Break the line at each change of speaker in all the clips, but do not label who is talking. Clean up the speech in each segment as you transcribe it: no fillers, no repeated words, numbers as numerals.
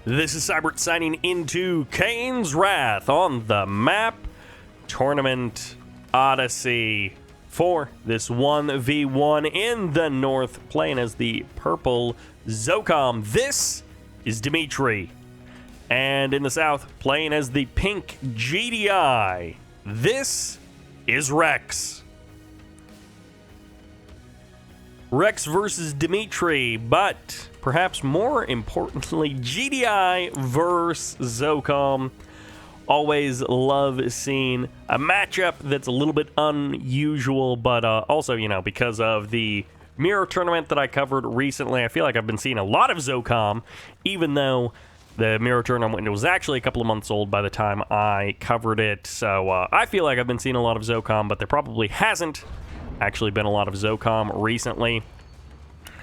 This is Sybert signing into Kane's Wrath on the map Tournament Odyssey for this 1v1 in the north, playing as the purple Zocom. This is Dimitri. And in the south, playing as the pink GDI. This is Rex. Rex versus Dimitri, but perhaps more importantly, GDI versus Zocom. Always love seeing a matchup that's a little bit unusual, but also, you know, because of the mirror tournament that I covered recently, I feel like I've been seeing a lot of Zocom, even though the mirror tournament was actually a couple of months old by the time I covered it. So I feel like I've been seeing a lot of Zocom, but there probably hasn't actually been a lot of Zocom recently.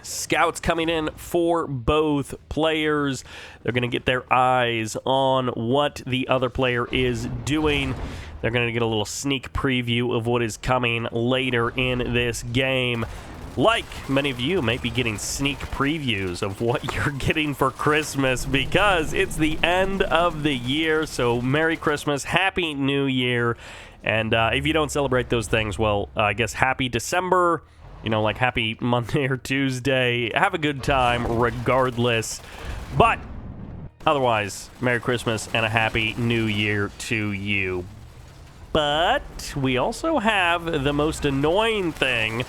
Scouts coming in for both players. They're going to get their eyes on what the other player is doing. They're going to get a little sneak preview of what is coming later in this game. Like many of you may be getting sneak previews of what you're getting for Christmas because it's the end of the year. So Merry Christmas, Happy New Year. And if you don't celebrate those things, well, I guess Happy December. You know, like happy Monday or Tuesday. Have a good time regardless. But otherwise, Merry Christmas and a Happy New Year to you. But we also have the most annoying thing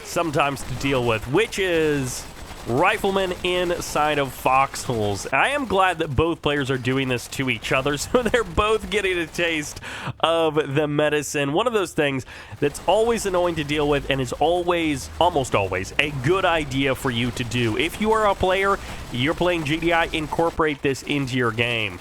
sometimes to deal with, which is riflemen inside of foxholes. I am glad that both players are doing this to each other, so they're both getting a taste of the medicine. One of those things that's always annoying to deal with and is always, almost always, a good idea for you to do. If you are a player, you're playing GDI, incorporate this into your game.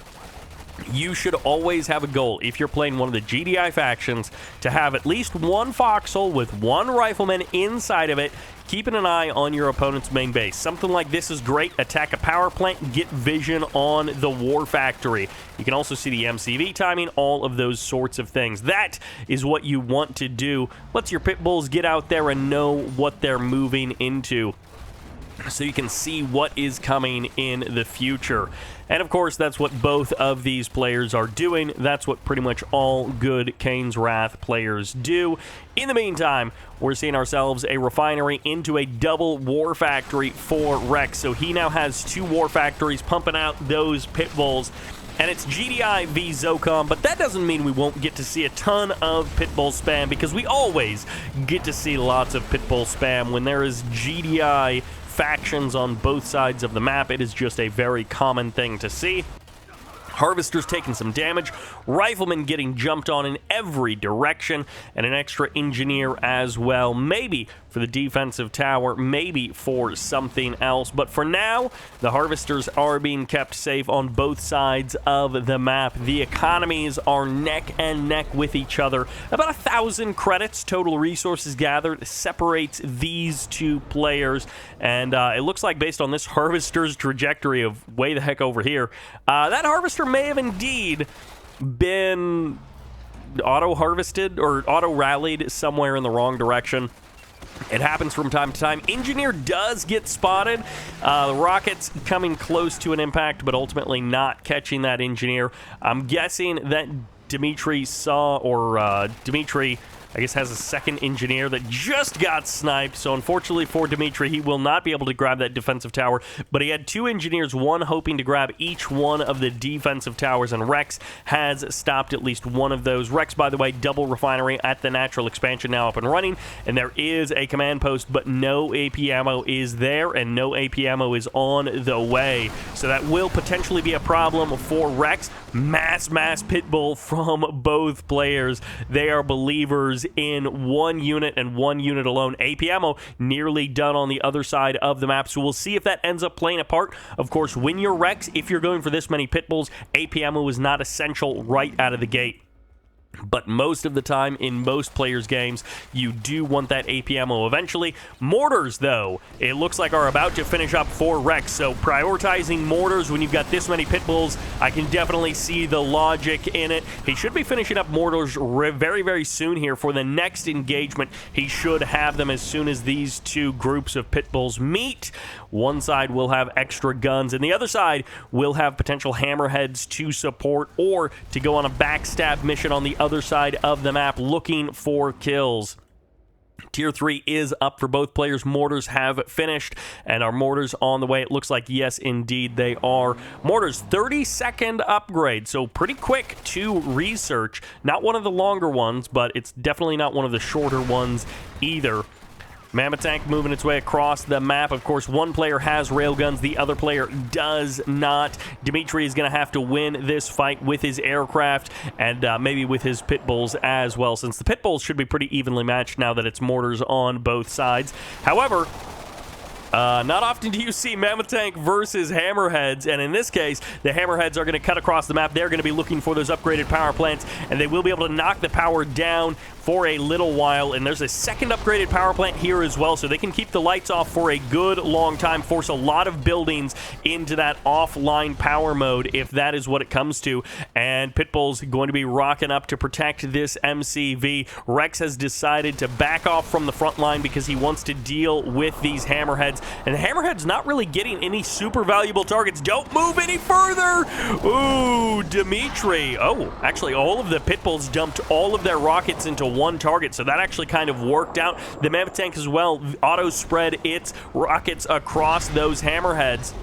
You should always have a goal, if you're playing one of the GDI factions, to have at least one foxhole with one rifleman inside of it, keeping an eye on your opponent's main base. Something like this is great. Attack a power plant, get vision on the war factory. You can also see the MCV timing, all of those sorts of things. That is what you want to do. Let your pit bulls get out there and know what they're moving into, so you can see what is coming in the future. And of course, that's what both of these players are doing. That's what pretty much all good Kane's Wrath players do. In the meantime, we're seeing ourselves a refinery into a double war factory for Rex. So he now has two war factories pumping out those pit bulls. And it's GDI v Zocom, but that doesn't mean we won't get to see a ton of pit bull spam, because we always get to see lots of pit bull spam when there is GDI factions on both sides of the map. It is just a very common thing to see. Harvesters taking some damage, riflemen getting jumped on in every direction, and an extra engineer as well. Maybe for the defensive tower, maybe for something else. But for now, the harvesters are being kept safe on both sides of the map. The economies are neck and neck with each other. About 1,000 credits total resources gathered separates these two players. And it looks like, based on this harvester's trajectory of way the heck over here, that harvester may have indeed been auto-harvested or auto-rallied somewhere in the wrong direction. It happens from time to time. Engineer does get spotted. The rockets coming close to an impact, but ultimately not catching that engineer. I'm guessing that Dimitri saw, or Dimitri, I guess, has a second engineer that just got sniped. So unfortunately for Dimitri, he will not be able to grab that defensive tower. But he had two engineers, one hoping to grab each one of the defensive towers, and Rex has stopped at least one of those. Rex, by the way, double refinery at the natural expansion now up and running. And there is a command post, but no AP ammo is there, and no AP ammo is on the way. So that will potentially be a problem for Rex. Mass pit bull from both players. They are believers in one unit and one unit alone. AP ammo nearly done on the other side of the map, so we'll see if that ends up playing a part. Of course, when you're Rex, if you're going for this many pit bulls, AP ammo is not essential right out of the gate. But most of the time, in most players' games, you do want that AP ammo eventually. Mortars, though, it looks like are about to finish up for Rex. So prioritizing mortars when you've got this many pit bulls, I can definitely see the logic in it. He should be finishing up mortars very, very soon here for the next engagement. He should have them as soon as these two groups of pit bulls meet. One side will have extra guns, and the other side will have potential hammerheads to support or to go on a backstab mission on the other side of the map looking for kills. Tier 3 is up for both players. Mortars have finished, and our mortars on the way. It looks like, yes, indeed, they are. Mortars, 30-second upgrade, so pretty quick to research. Not one of the longer ones, but it's definitely not one of the shorter ones either. Mammoth Tank moving its way across the map. Of course, one player has railguns, the other player does not. Dimitri is going to have to win this fight with his aircraft and maybe with his pit bulls as well, since the pit bulls should be pretty evenly matched now that it's mortars on both sides. However, not often do you see Mammoth Tank versus Hammerheads, and in this case, the Hammerheads are going to cut across the map. They're going to be looking for those upgraded power plants, and they will be able to knock the power down for a little while, and there's a second upgraded power plant here as well, so they can keep the lights off for a good long time, force a lot of buildings into that offline power mode if that is what it comes to, and Pitbull's going to be rocking up to protect this MCV. Rex has decided to back off from the front line because he wants to deal with these Hammerheads, and the Hammerhead's not really getting any super valuable targets. Don't move any further! Ooh, Dimitri. Oh, actually, all of the Pitbulls dumped all of their rockets into one target, so that actually kind of worked out. The Mammoth Tank as well auto-spread its rockets across those Hammerheads.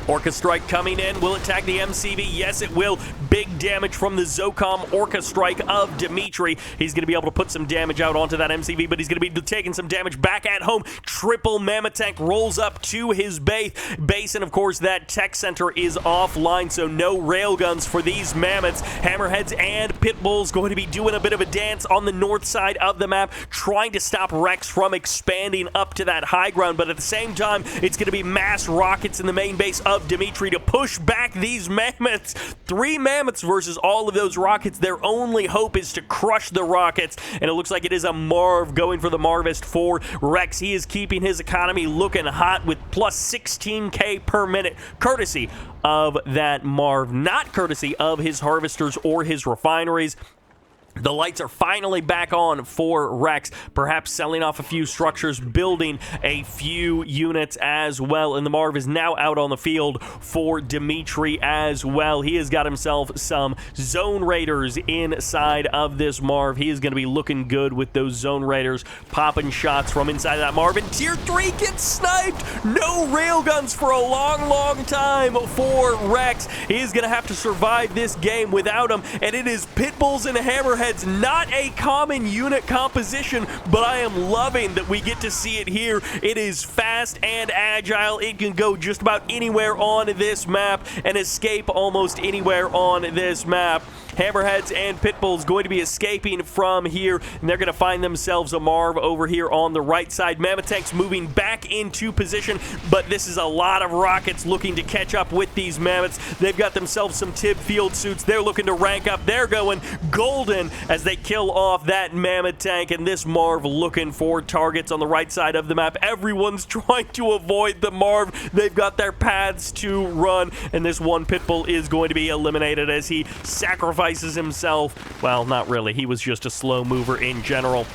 Orca Strike coming in. Will it tag the MCV? Yes, it will. Big damage from the Zocom Orca Strike of Dimitri. He's going to be able to put some damage out onto that MCV, but he's going to be taking some damage back at home. Triple Mammoth Tank rolls up to his base, and of course that tech center is offline, so no railguns for these mammoths. Hammerheads and Pitbulls going to be doing a bit of a dance on the north side of the map, trying to stop Rex from expanding up to that high ground, but at the same time, it's going to be mass rockets in the main base of Dimitri to push back these mammoths. 3 mammoths versus all of those rockets. Their only hope is to crush the rockets, and it looks like it is a Marv going for the Marvist for Rex. He is keeping his economy looking hot with plus 16k per minute, courtesy of that Marv, not courtesy of his harvesters or his refineries. The lights are finally back on for Rex, perhaps selling off a few structures, building a few units as well, and the Marv is now out on the field for Dimitri as well. He has got himself some Zone Raiders inside of this Marv. He is going to be looking good with those Zone Raiders popping shots from inside of that Marv, and Tier 3 gets sniped! No railguns for a long, long time for Rex. He is going to have to survive this game without them, and it is Pitbulls and Hammerheads. Not a common unit composition, but I am loving that we get to see it here. It is fast and agile. It can go just about anywhere on this map and escape almost anywhere on this map. Hammerheads and Pitbulls going to be escaping from here, and they're going to find themselves a Marv over here on the right side. Mammoth Tank's moving back into position, but this is a lot of rockets looking to catch up with these mammoths. They've got themselves some Tib field suits. They're looking to rank up. They're going golden as they kill off that Mammoth Tank, and this Marv looking for targets on the right side of the map. Everyone's trying to avoid the Marv. They've got their paths to run, and this one Pitbull is going to be eliminated as he sacrifices himself. Well, not really. He was just a slow mover in general.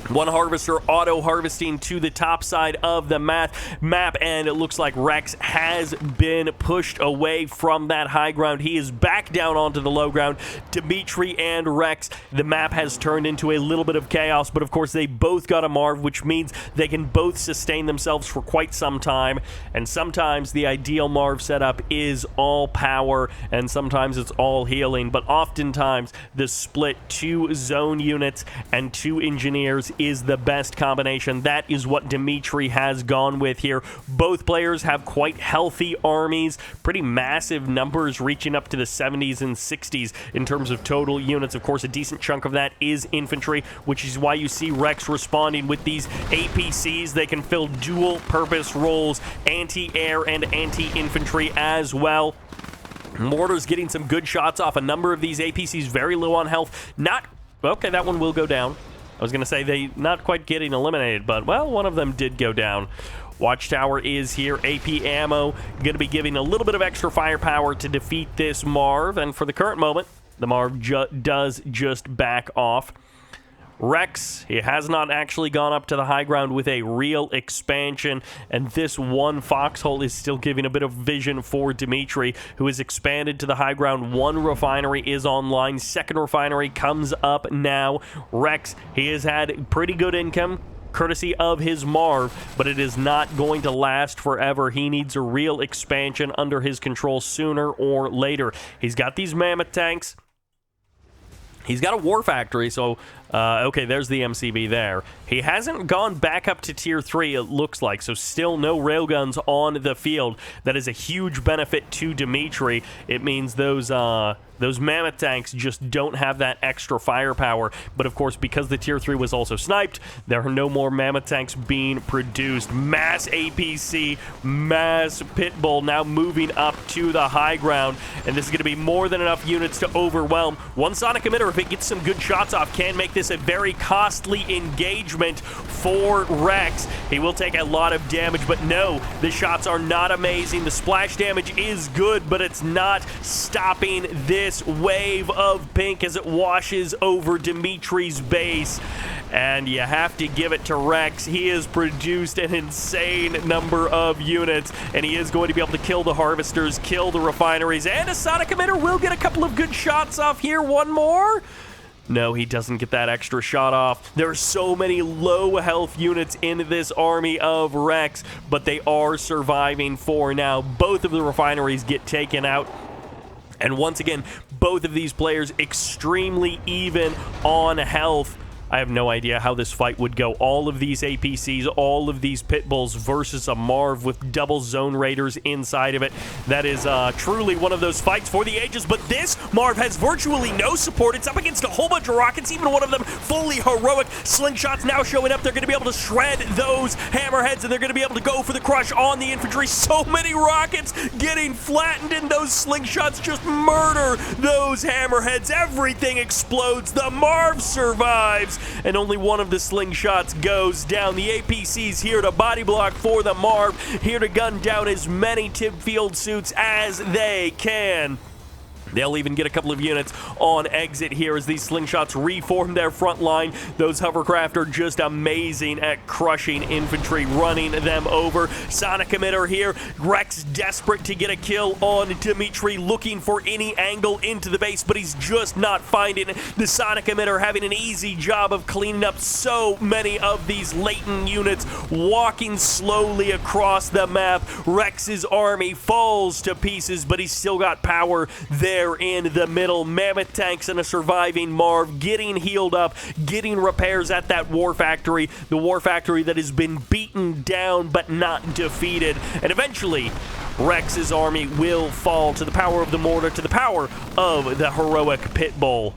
One harvester auto-harvesting to the top side of the map, and it looks like Rex has been pushed away from that high ground. He is back down onto the low ground. Dimitri and Rex, the map has turned into a little bit of chaos, but of course they both got a Marv, which means they can both sustain themselves for quite some time, and sometimes the ideal Marv setup is all power, and sometimes it's all healing, but oftentimes the split 2 zone units and 2 engineers is the best combination. That is what Dimitri has gone with here. Both players have quite healthy armies, pretty massive numbers reaching up to the 70s and 60s in terms of total units. Of course, a decent chunk of that is infantry, which is why you see Rex responding with these APCs. They can fill dual purpose roles, anti-air and anti-infantry as well. Mortar's getting some good shots off. A number of these APCs very low on health. Okay, that one will go down. I was going to say they not quite getting eliminated, but, well, one of them did go down. Watchtower is here. AP ammo going to be giving a little bit of extra firepower to defeat this Marv. And for the current moment, the Marv does just back off. Rex, he has not actually gone up to the high ground with a real expansion, and this one foxhole is still giving a bit of vision for Dimitri, who has expanded to the high ground. One refinery is online. Second refinery comes up now. Rex, he has had pretty good income courtesy of his Marv, but it is not going to last forever. He needs a real expansion under his control sooner or later. He's got these mammoth tanks. He's got a war factory, so, okay, there's the MCB there. He hasn't gone back up to Tier 3, it looks like, so still no railguns on the field. That is a huge benefit to Dimitri. It means those mammoth tanks just don't have that extra firepower. But, of course, because the Tier 3 was also sniped, there are no more mammoth tanks being produced. Mass APC, mass Pitbull now moving up to the high ground, and this is going to be more than enough units to overwhelm. One Sonic Emitter, if it gets some good shots off, can make this a very costly engagement for Rex. He will take a lot of damage, but no, the shots are not amazing. The splash damage is good, but it's not stopping this wave of pink as it washes over Dimitri's base. And you have to give it to Rex. He has produced an insane number of units, and he is going to be able to kill the harvesters, kill the refineries, and a Sonic Emitter will get a couple of good shots off here. One more. No, he doesn't get that extra shot off. There are so many low health units in this army of Rex, but they are surviving for now. Both of the refineries get taken out. And once again, both of these players extremely even on health. I have no idea how this fight would go. All of these APCs, all of these Pitbulls versus a Marv with double Zone Raiders inside of it. That is truly one of those fights for the ages, but this Marv has virtually no support. It's up against a whole bunch of rockets, even one of them fully heroic. Slingshots now showing up. They're going to be able to shred those hammerheads, and they're going to be able to go for the crush on the infantry. So many rockets getting flattened, and those slingshots just murder those hammerheads. Everything explodes. The Marv survives, and only one of the slingshots goes down. The APC's here to body block for the Marv, here to gun down as many TIB field suits as they can. They'll even get a couple of units on exit here as these slingshots reform their front line. Those hovercraft are just amazing at crushing infantry, running them over. Sonic Emitter here. Rex desperate to get a kill on Dimitri, looking for any angle into the base, but he's just not finding it. The Sonic Emitter having an easy job of cleaning up so many of these latent units, walking slowly across the map. Rex's army falls to pieces, but he's still got power there in the middle. Mammoth tanks and a surviving Marv getting healed up, getting repairs at that war factory, the war factory that has been beaten down but not defeated. And eventually, Rex's army will fall to the power of the mortar, to the power of the heroic Pitbull.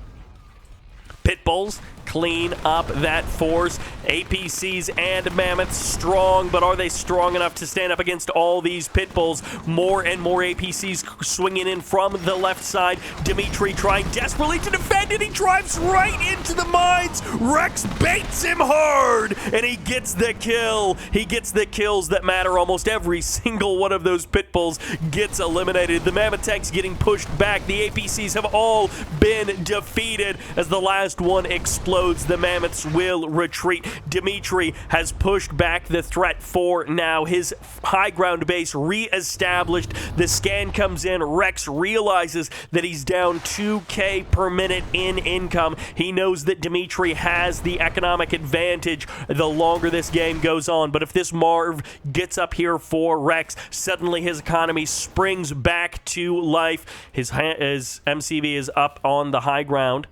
Pitbulls clean up that force. APCs and Mammoths strong, but are they strong enough to stand up against all these Pitbulls? More and more APCs swinging in from the left side. Dimitri trying desperately to defend, and he drives right into the mines. Rex baits him hard, and he gets the kill. He gets the kills that matter. Almost every single one of those Pitbulls gets eliminated. The Mammoth tanks getting pushed back. The APCs have all been defeated as the last one explodes. The Mammoths will retreat. Dimitri has pushed back the threat for now. His high ground base re-established. The scan comes in. Rex realizes that he's down 2K per minute in income. He knows that Dimitri has the economic advantage the longer this game goes on. But if this Marv gets up here for Rex, suddenly his economy springs back to life. His MCV is up on the high ground.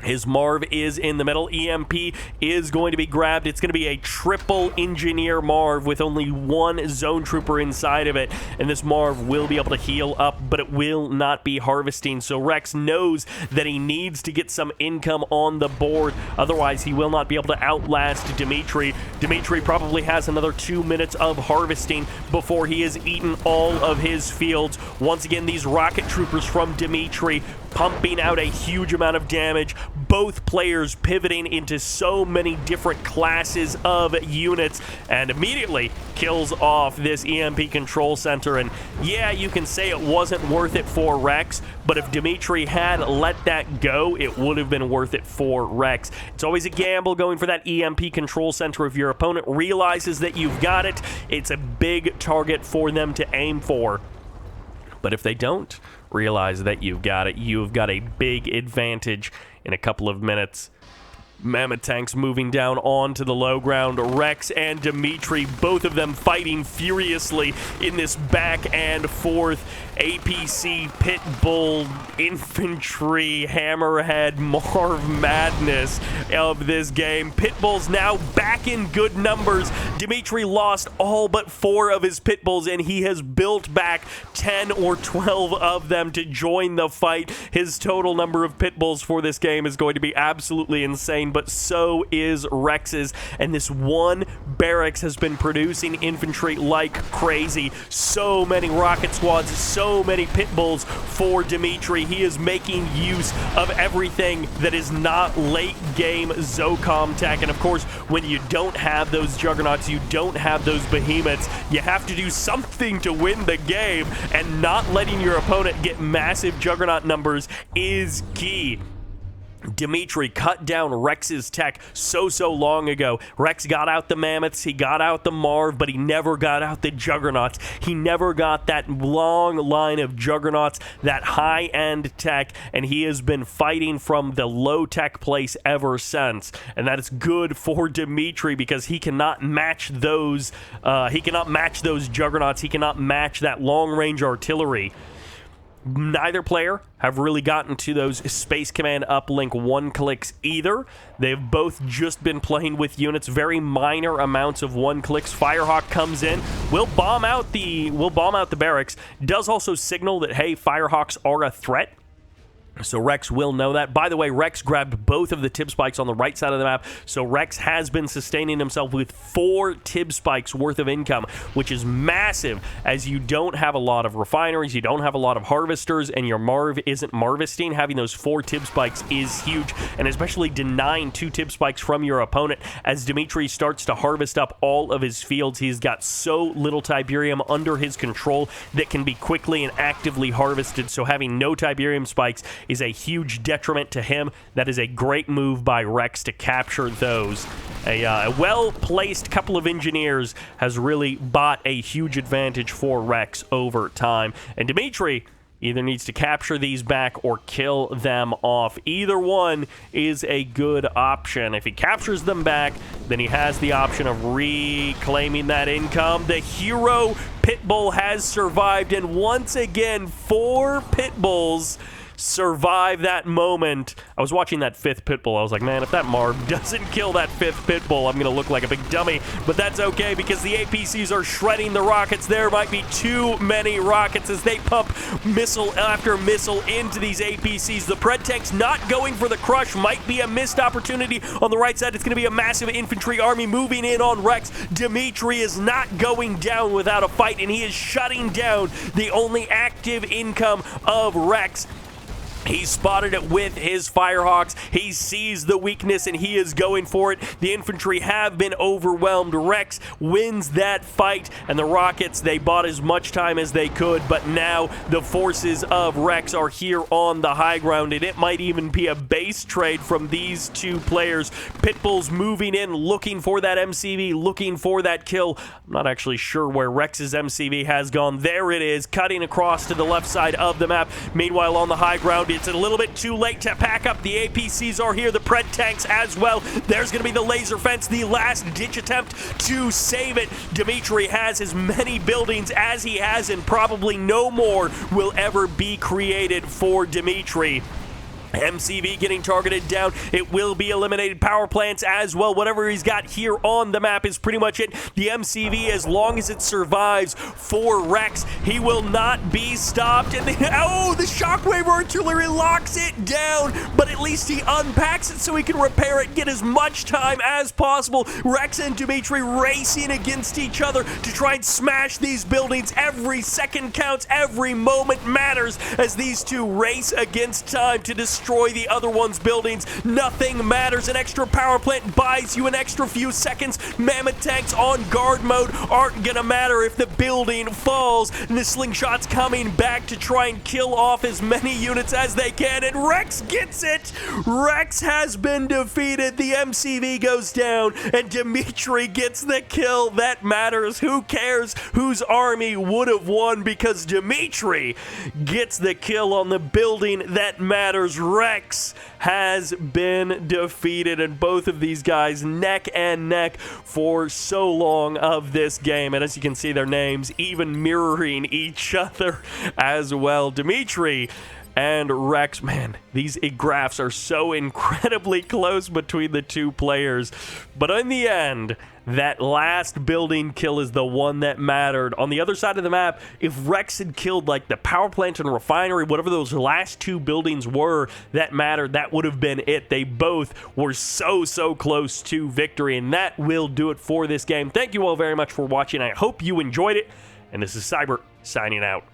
His Marv is in the middle. EMP is going to be grabbed. It's going to be a triple engineer Marv with only one zone trooper inside of it. And this Marv will be able to heal up, but it will not be harvesting. So Rex knows that he needs to get some income on the board. Otherwise, he will not be able to outlast Dimitri. Dimitri probably has another 2 minutes of harvesting before he has eaten all of his fields. Once again, these rocket troopers from Dimitri pumping out a huge amount of damage. Both players pivoting into so many different classes of units, and immediately kills off this EMP control center. And yeah, you can say it wasn't worth it for Rex, but if Dimitri had let that go, it would have been worth it for Rex. It's always a gamble going for that EMP control center. If your opponent realizes that you've got it, it's a big target for them to aim for. But if they don't realize that you've got it, you've got a big advantage in a couple of minutes. Mammoth tanks moving down onto the low ground. Rex and Dimitri, both of them fighting furiously in this back and forth APC Pitbull Infantry Hammerhead Marv madness of this game. Pitbulls now back in good numbers. Dimitri lost all but 4 of his Pitbulls, and he has built back 10 or 12 of them to join the fight. His total number of Pitbulls for this game is going to be absolutely insane, but so is Rex's. And this one barracks has been producing infantry like crazy. So many rocket squads, so many Pitbulls for Dimitri. He is making use of everything that is not late game Zocom tech. And of course, when you don't have those juggernauts, you don't have those behemoths, you have to do something to win the game, and not letting your opponent get massive juggernaut numbers is key. Dimitri cut down Rex's tech so long ago. Rex got out the Mammoths, he got out the Marv, but he never got out the Juggernauts. He never got that long line of Juggernauts, that high-end tech, and he has been fighting from the low-tech place ever since. And that is good for Dimitri because he cannot match those. He cannot match those Juggernauts. He cannot match that long-range artillery. Neither player have really gotten to those Space Command uplink one-clicks either. They've both just been playing with units, very minor amounts of one-clicks. Firehawk comes in, will bomb out the barracks. Does also signal that, hey, Firehawks are a threat. So Rex will know that. By the way, Rex grabbed both of the tib spikes on the right side of the map, so Rex has been sustaining himself with 4 tib spikes worth of income, which is massive, as you don't have a lot of refineries, you don't have a lot of harvesters, and your Marv isn't Marvisting. Having those 4 tib spikes is huge, and especially denying 2 tib spikes from your opponent. As Dimitri starts to harvest up all of his fields, he's got so little Tiberium under his control that can be quickly and actively harvested, so having no Tiberium spikes is a huge detriment to him. That is a great move by Rex to capture those. A well-placed couple of engineers has really bought a huge advantage for Rex over time. And Dimitri either needs to capture these back or kill them off. Either one is a good option. If he captures them back, then he has the option of reclaiming that income. The hero Pitbull has survived, and once again, 4 Pitbulls survive that moment. I was watching that 5th Pitbull. I was like, man, if that Marv doesn't kill that 5th Pitbull, I'm going to look like a big dummy. But that's okay because the APCs are shredding the rockets. There might be too many rockets as they pump missile after missile into these APCs. The Pred tanks not going for the crush might be a missed opportunity. On the right side, it's going to be a massive infantry army moving in on Rex. Dimitri is not going down without a fight, and he is shutting down the only active income of Rex. He spotted it with his Firehawks. He sees the weakness and he is going for it. The infantry have been overwhelmed. Rex wins that fight, and the Rockets, they bought as much time as they could, but now the forces of Rex are here on the high ground, and it might even be a base trade from these 2 players. Pitbull's moving in, looking for that MCV, looking for that kill. I'm not actually sure where Rex's MCV has gone. There it is, cutting across to the left side of the map. Meanwhile, on the high ground, it's a little bit too late to pack up. The APCs are here, the Pred tanks as well. There's going to be the laser fence, the last ditch attempt to save it. Dimitri has as many buildings as he has, and probably no more will ever be created for Dimitri. MCV getting targeted down. It will be eliminated. Power plants as well. Whatever he's got here on the map is pretty much it. The MCV, as long as it survives for Rex, he will not be stopped. And the Shockwave Artillery locks it down, but at least he unpacks it so he can repair it, get as much time as possible. Rex and Dimitri racing against each other to try and smash these buildings. Every second counts. Every moment matters as these two race against time to destroy the other one's buildings. Nothing matters. An extra power plant buys you an extra few seconds. Mammoth tanks on guard mode aren't gonna matter if the building falls. And the slingshot's coming back to try and kill off as many units as they can, and Rex gets it. Rex has been defeated. The MCV goes down, and Dimitri gets the kill. That matters. Who cares whose army would have won, because Dimitri gets the kill on the building that matters. Rex has been defeated, and both of these guys neck and neck for so long of this game. And as you can see, their names even mirroring each other as well. Dimitri and Rex, man, these graphs are so incredibly close between the two players. But in the end, that last building kill is the one that mattered. On the other side of the map, if Rex had killed like the power plant and refinery, whatever those last two buildings were that mattered, that would have been it. They both were so close to victory, and that will do it for this game. Thank you all very much for watching. I hope you enjoyed it, and this is Sybert signing out.